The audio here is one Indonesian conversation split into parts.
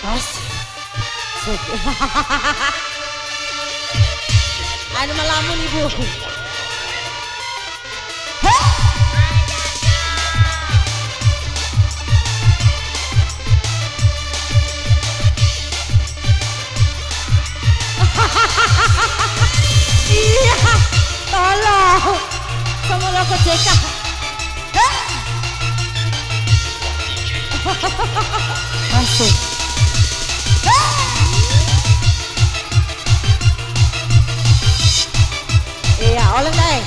Mas. Anu melamun ibu. Iya, tolong. Semoga kejeka. Masuk. Iya, oleh naik.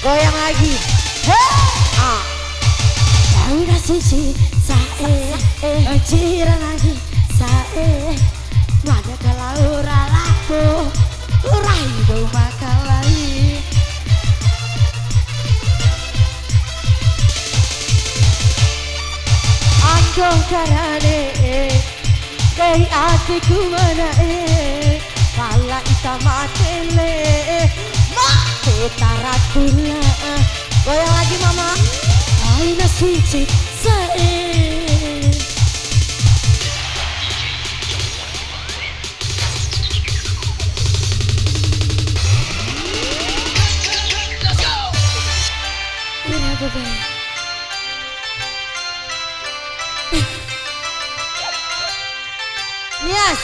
Goyang lagi. Tahu dah sisi sae, cira lagi sae. Mana kalau ralaku, urai do makalai. Anggo karane, kei hatiku mana pala ita matele. Taratula, goyang lagi mama. Aina suci sae. Ira bebe. Yes.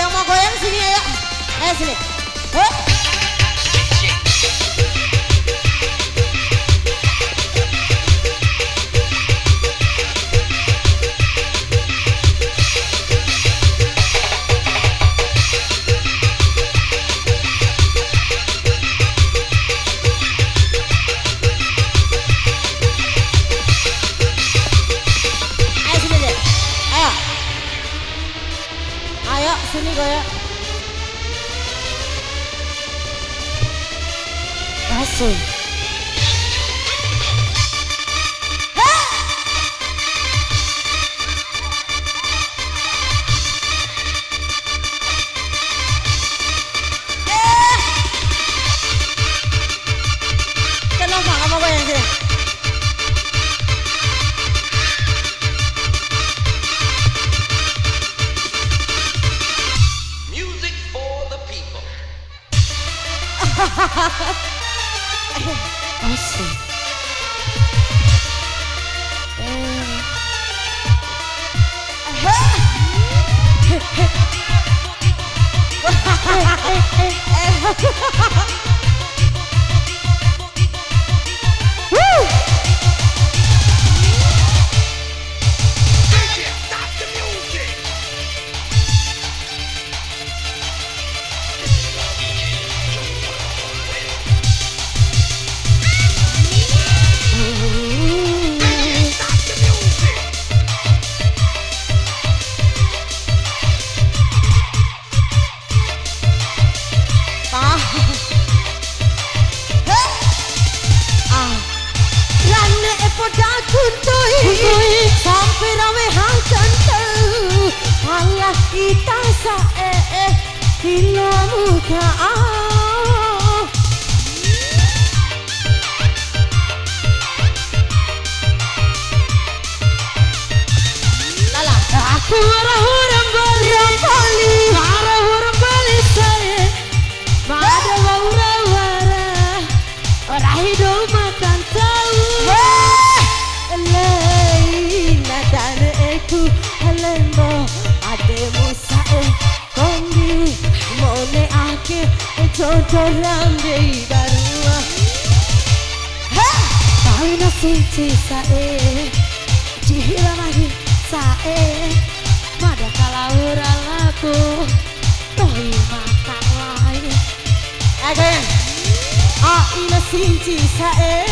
Yang mau goyang sini ayo. Ayo sini. Ayo sini deh. Ayo. Ayo sini goyang. Masuk. Kenapa kamu goyang sini? Music for the people. Awesome. Stop the music. Stop the music. Rane poda kuntui sampai rawe hangkan tau Allah kita sae kilo muka lala aku orang bali orang bali saya pada wara orang hidup makan tahu nadan eku halembo ade musae kombi mone ake jodoran dei barua tahu nasi sae jihira lagi sae mada kalau ralaku tohi makan lain again ina sinci sae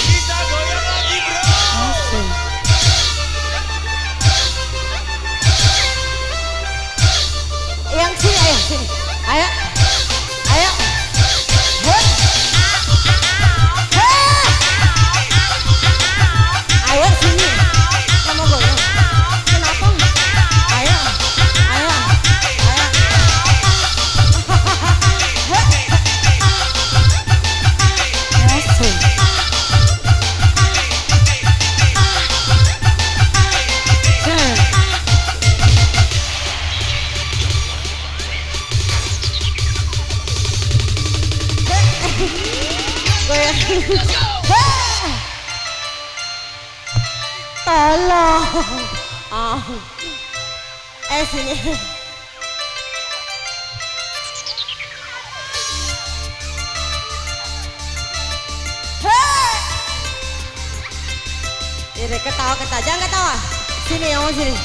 Kita goyang lagi bro. Tolong. Sini. Ini ketawa, jangan ketawa. Sini, kamu sini.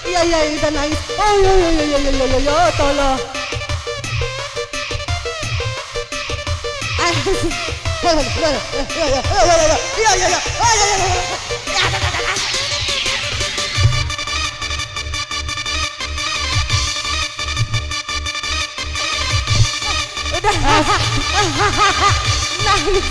Iya, udah nangis. Oh, iya, tolong. Udah. Nangis.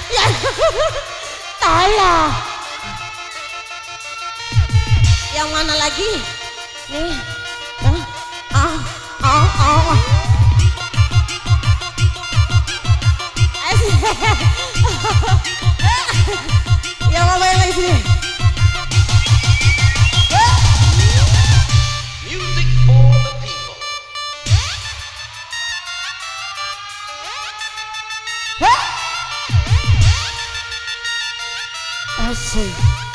Ya. Tolong. Yang mana lagi? Nih. Yang mana yang lagi sini? Music for the people. Asik.